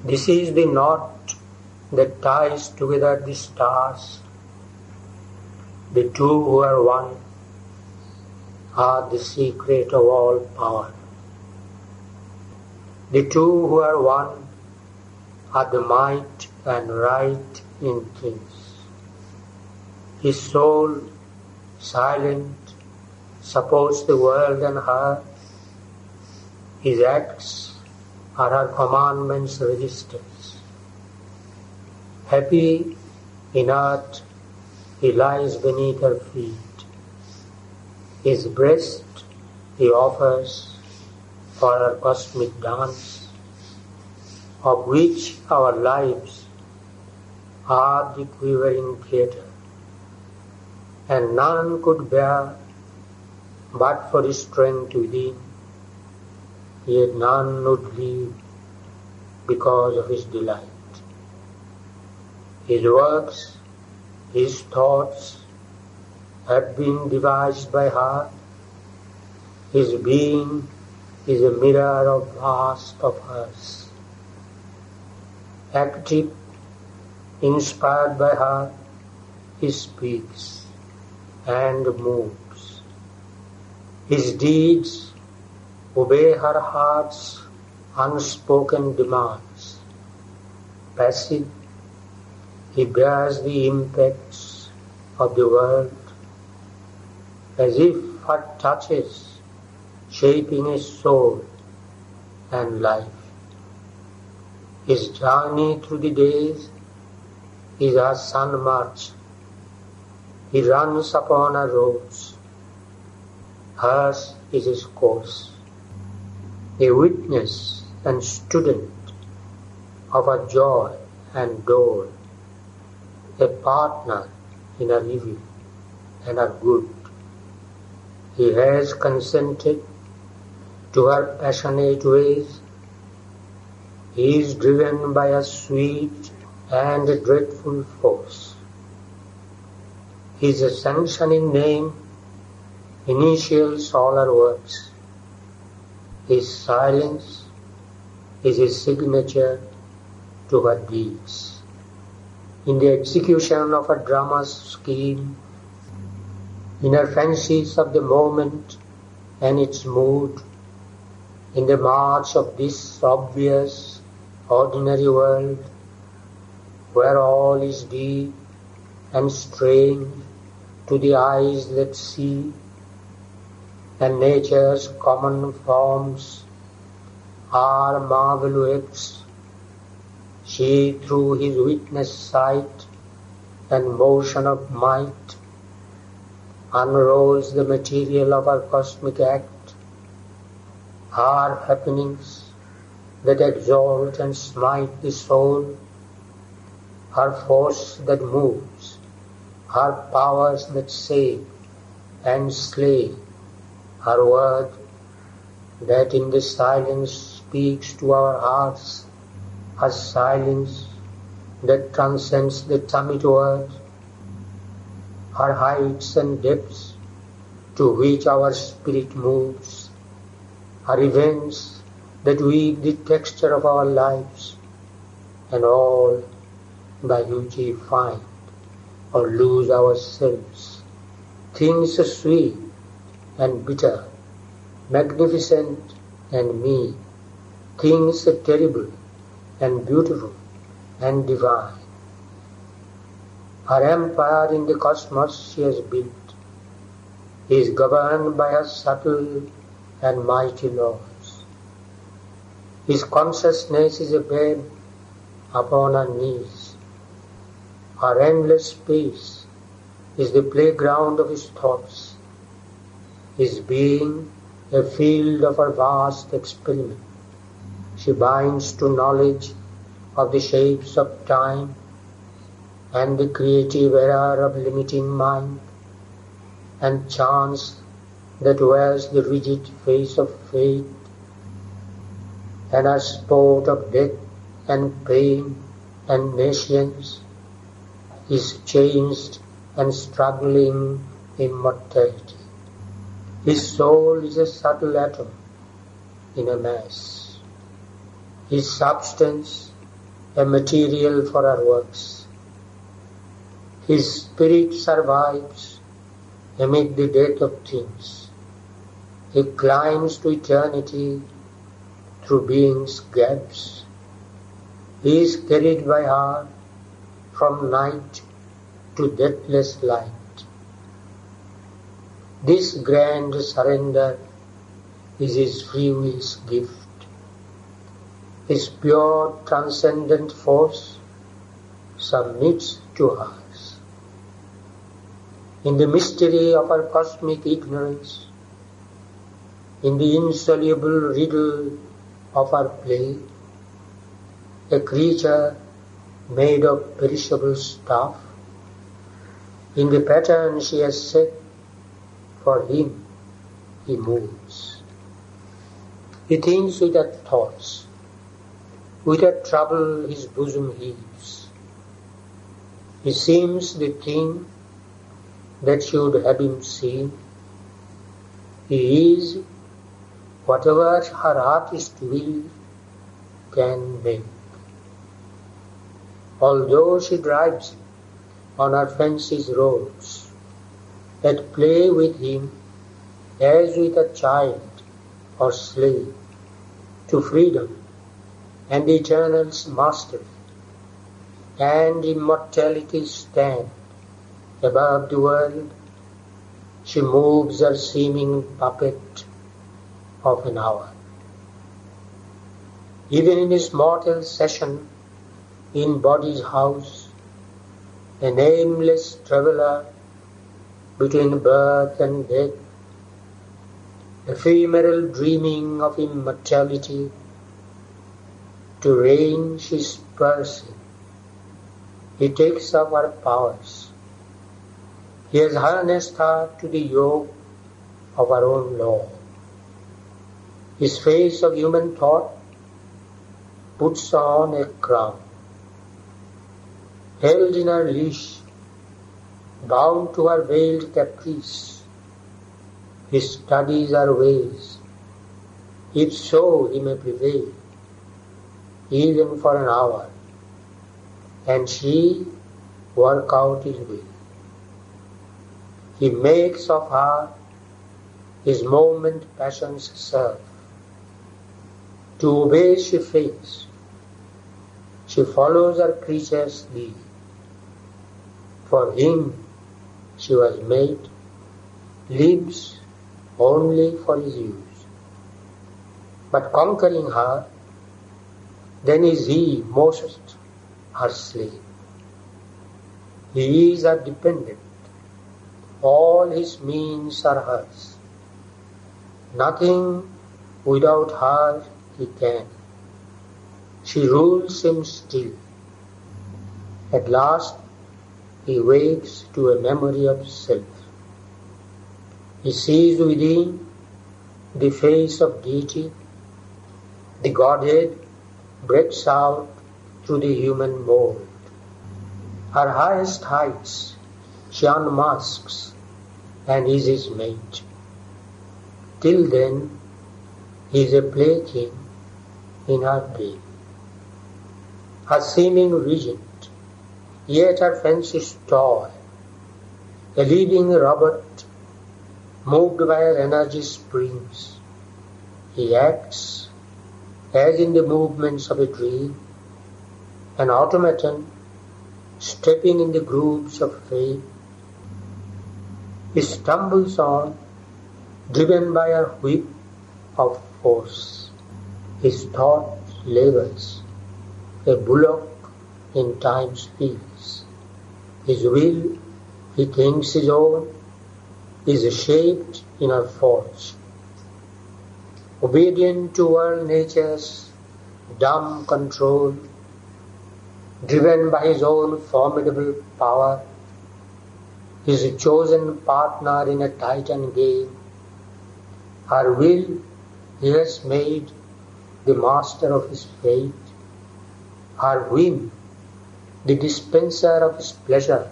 This is the knot that ties together the stars. The two who are one are the secret of all power. The two who are one are the might and right in things. His soul, silent, supports the world and her. His acts are her commandments' registers. Happy, inert, he lies beneath her feet. His breast he offers for her cosmic dance, of which our lives are the quivering theatre, and none could bear but for his strength within, yet none would leave because of his delight. His works, his thoughts have been devised by her. His being is a mirror of vast of hers. Active, inspired by her, he speaks and moves. His deeds obey her heart's unspoken demands. Passive, he bears the impacts of the world, as if her touches shaping his soul and life. His journey through the days is a sun march. He runs upon a rose. Hers is his course. A witness and student of her joy and dole, a partner in her evil and her good. He has consented to her passionate ways. He is driven by a sweet and dreadful force. His sanctioning name initials all her works. His silence is his signature to her deeds. In the execution of her drama's scheme, in her fancies of the moment and its mood, in the march of this obvious, ordinary world, where all is deep and strange to the eyes that see, and nature's common forms are marvel works, she through his witness sight and motion of might unrolls the material of her cosmic act, her happenings that exalt and smite the soul, her force that moves, her powers that save and slay, her word that in the silence speaks to our hearts, her silence that transcends the summit word, her heights and depths to which our spirit moves, her events that weave the texture of our lives, and all by which we find or lose ourselves, things sweet and bitter, magnificent and mean, things terrible and beautiful and divine. Her empire in the cosmos she has built is governed by her subtle and mighty laws. His consciousness is a babe upon her knees. Her endless space is the playground of his thoughts, his being a field of her vast experiment. She binds to knowledge of the shapes of time and the creative error of limiting mind, and chance that wears the rigid face of fate, and her sport of death and pain and nescience is changed and struggling in mortality. His soul is a subtle atom in a mass. His substance a material for our works. His spirit survives amid the death of things. He climbs to eternity through being's gaps. He is carried by her from night to deathless light. This grand surrender is his free will's gift. His pure transcendent force submits to hers. In the mystery of our cosmic ignorance, in the insoluble riddle of our play, a creature made of perishable stuff, in the pattern she has set for him, he moves. He thinks without thoughts, without trouble his bosom heaves. He seems the thing that should have him seen. He is whatever her artist will can make. Although she drives him on her fancy's roads, at play with him as with a child or slave, to freedom and eternal's mastery and immortality stand above the world, she moves her seeming puppet of an hour. Even in his mortal session in body's house, a nameless traveller between birth and death, ephemeral dreaming of immortality, to reign she spurs him. He takes up her powers. He has harnessed her to the yoke of her own law. His face of human thought puts on a crown. Held in her leash, bound to her veiled caprice, he studies her ways, if so he may prevail, even for an hour, and she work out his will. He makes of her his moment passions serve. To obey she faints. She follows her creature's lead. For him she was made, lives only for his use. But conquering her, then is he most her slave. He is her dependent. All his means are hers. Nothing without her he can. She rules him still. At last he wakes to a memory of self. He sees within the face of deity. The Godhead breaks out through the human mold. Her highest heights she unmasks and is his mate. Till then he is a plaything in her dream. Her seeming regent, yet her fancy's toy, a living robot moved by her energy springs. He acts as in the movements of a dream, an automaton stepping in the grooves of fate. He stumbles on, driven by a whip of force. His thought labors, a bullock in time's fields. His will, he thinks his own, is shaped in her forge. Obedient to world nature's dumb control, driven by his own formidable power, his chosen partner in a titan game, her will he has made the master of his fate, her whim the dispenser of his pleasure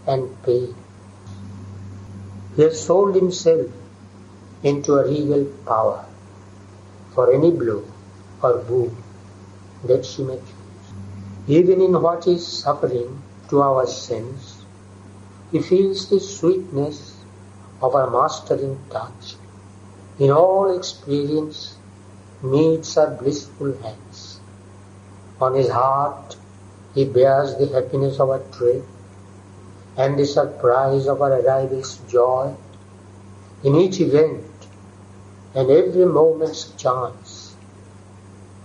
and pain. He has sold himself into a regal power for any blow or wound that she may choose. Even in what is suffering to our sense, he feels the sweetness of our mastering touch. In all experience, meets our blissful hands. On his heart, he bears the happiness of our tread and the surprise of our arrival's joy. In each event and every moment's chance,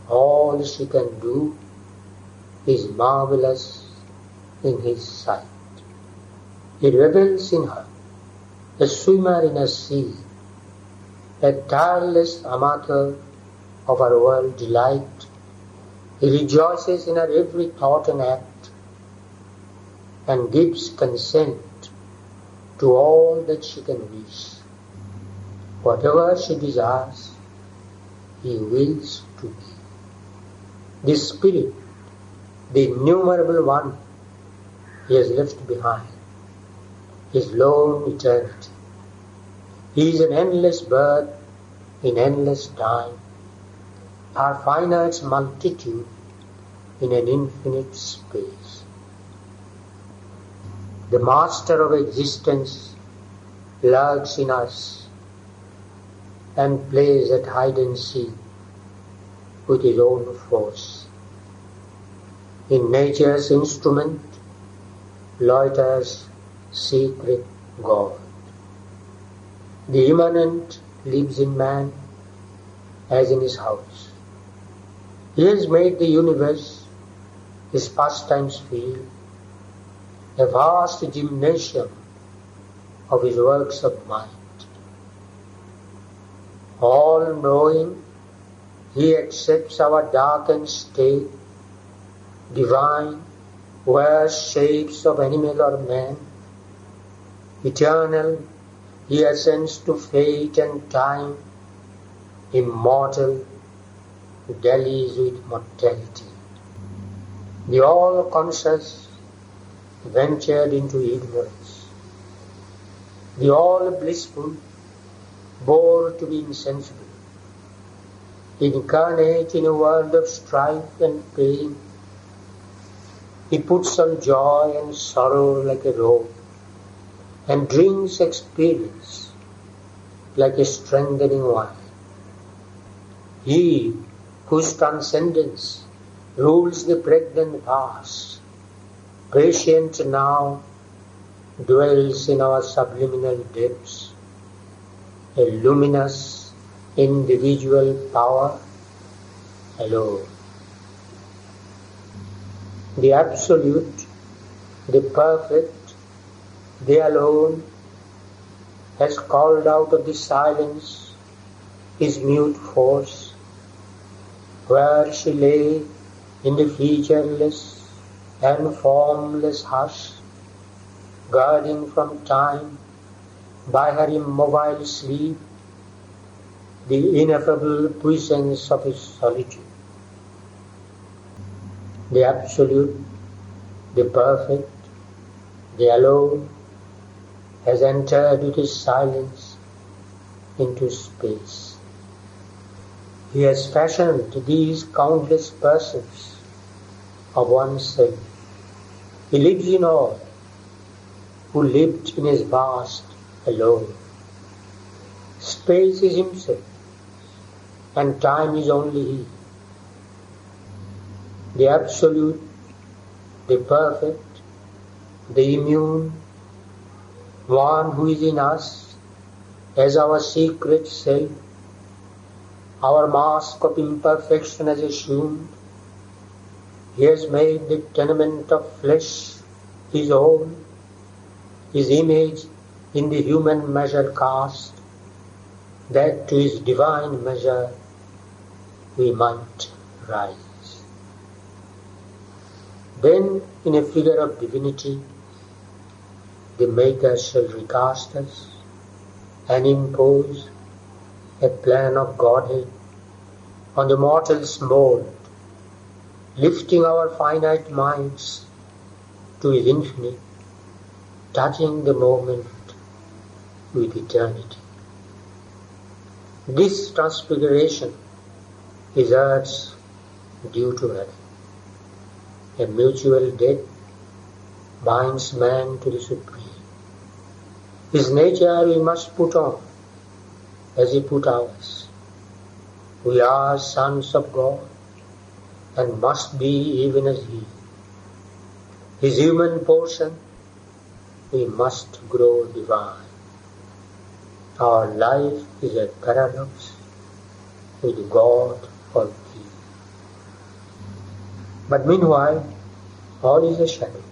all she can do is marvelous in his sight. He revels in her, a swimmer in a sea, a tireless amateur of our world delight. He rejoices in her every thought and act, and gives consent to all that she can wish. Whatever she desires, he wills to be. The Spirit, the innumerable one, he has left behind, his lone eternity. He is an endless birth in endless time, our finite multitude in an infinite space. The Master of existence lurks in us and plays at hide and seek with his own force. In nature's instrument loiters secret God. The immanent lives in man as in his house. He has made the universe his pastimes field, a vast gymnasium of his works of might. All-knowing, he accepts our darkened state, divine, wears shapes of animal or man. Eternal, he ascends to fate and time. Immortal, dallies with mortality. The all-conscious ventured into ignorance. The all-blissful bore to be insensible. Incarnate in a world of strife and pain, he puts on joy and sorrow like a robe, and drinks experience like a strengthening wine. He whose transcendence rules the pregnant past, prescient now, dwells in our subliminal depths, a luminous individual power alone. The Absolute, the Perfect, the Alone, has called out of the silence his mute force, where she lay in the featureless and formless hush, guarding from time by her immobile sleep the ineffable puissance of his solitude. The Absolute, the Perfect, the Alone, has entered with his silence into space. He has fashioned these countless persons of oneself. He lives in all, who lived in his vast alone. Space is himself, and time is only he. The Absolute, the Perfect, the Immune, one who is in us as our secret self, our mask of imperfection has assumed. He has made the tenement of flesh his own, his image in the human measure cast, that to his divine measure we might rise. Then, in a figure of divinity, the Maker shall recast us and impose a plan of Godhead on the mortal's mold, lifting our finite minds to his infinite, touching the moment with eternity. This transfiguration is earth's due to heaven. A mutual debt binds man to the Supreme. His nature we must put on, as he put ours. We are sons of God, and must be even as he. His human portion, we must grow divine. Our life is a paradox with God for key. But meanwhile, all is a shadow,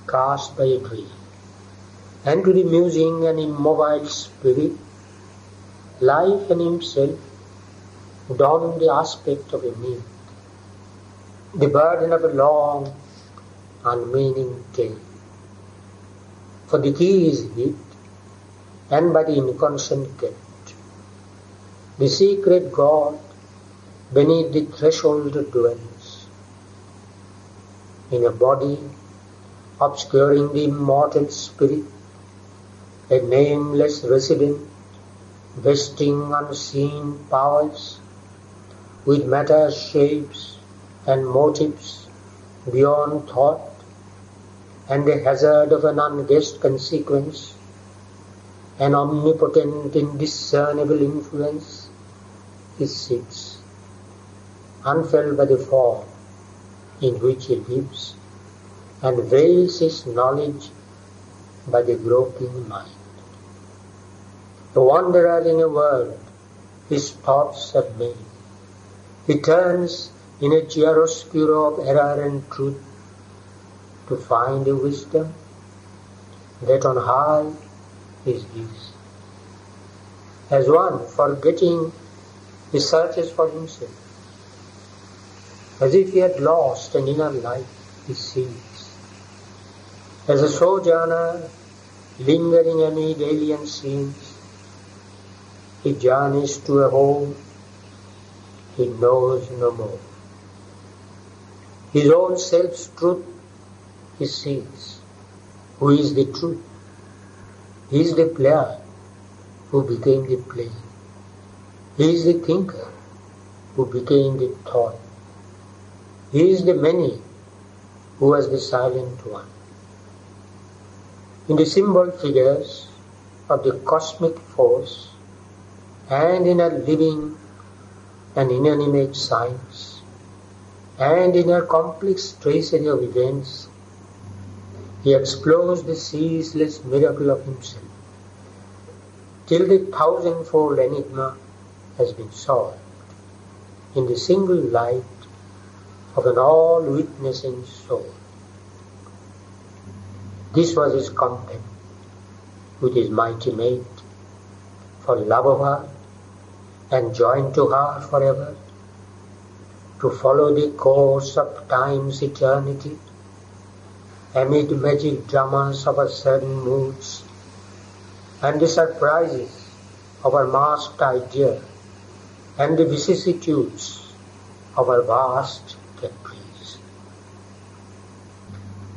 cast by a dream. And to the musing and immobile spirit, life and himself don the aspect of a myth, the burden of a long, unmeaning tale. For the key is hid, and by the inconscient kept. The secret God beneath the threshold dwells, in a body obscuring the immortal spirit, a nameless resident, vesting unseen powers, with matter's shapes and motives beyond thought, and the hazard of an unguessed consequence, an omnipotent indiscernible influence, he sits, unfelt by the form in which he lives, and veils his knowledge by the groping mind. The wanderer in a world his thoughts have made, he turns in a chiaroscuro of error and truth to find a wisdom that on high is his. As one forgetting, he searches for himself. As if he had lost an inner life, he seeks. As a sojourner lingering amid alien scenes, he journeys to a home he knows no more. His own self's truth he seeks. Who is the truth? He is the player who became the play. He is the thinker who became the thought. He is the many who was the silent one. In the symbol figures of the cosmic force, and in her living and inanimate signs, and in her complex tracery of events, he explores the ceaseless miracle of himself, till the thousandfold enigma has been solved in the single light of an all-witnessing soul. This was his compact with his mighty mate, for love of her and joined to her forever, to follow the course of time's eternity, amid magic dramas of her sudden moods, and the surprises of her masked idea, and the vicissitudes of her vast caprice.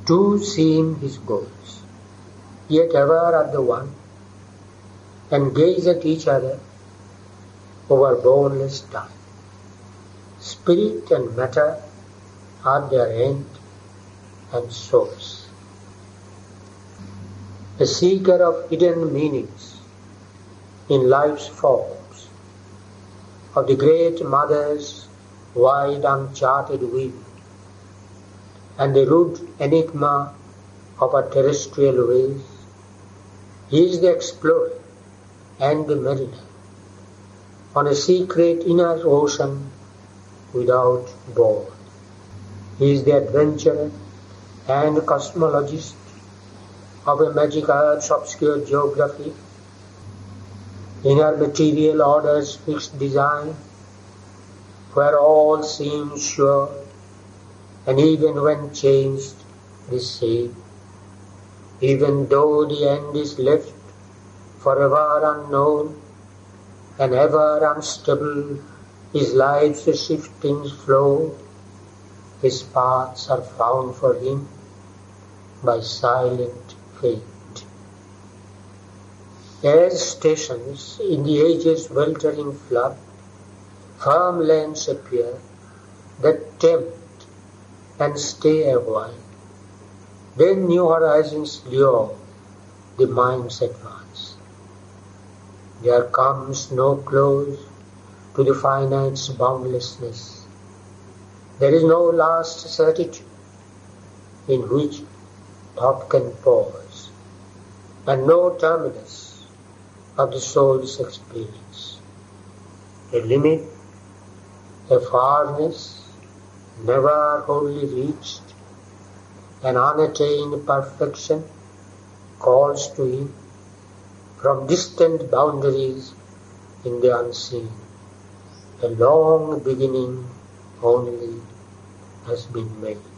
Two seem his goals, yet ever at the one, and gaze at each other over boundless time. Spirit and matter are their end and source. A seeker of hidden meanings in life's forms, of the great mother's wide uncharted weaving, and the rude enigma of her terrestrial ways, he is the explorer and the mariner on a secret inner ocean without board. He is the adventurer and cosmologist of a magic earth's obscure geography, in her material order's fixed design, where all seems sure, and even when changed, the same, even though the end is left forever unknown, and ever unstable his life's shifting flow, his paths are found for him by silent fate. As stations in the age's weltering flood, firm lands appear that tempt and stay a while. Then new horizons lure the mind's advance. There comes no close to the finite's boundlessness. There is no last certitude in which thought can pause, and no terminus of the soul's experience. A limit, a farness never wholly reached, an unattained perfection calls to him from distant boundaries in the unseen. A long beginning only has been made.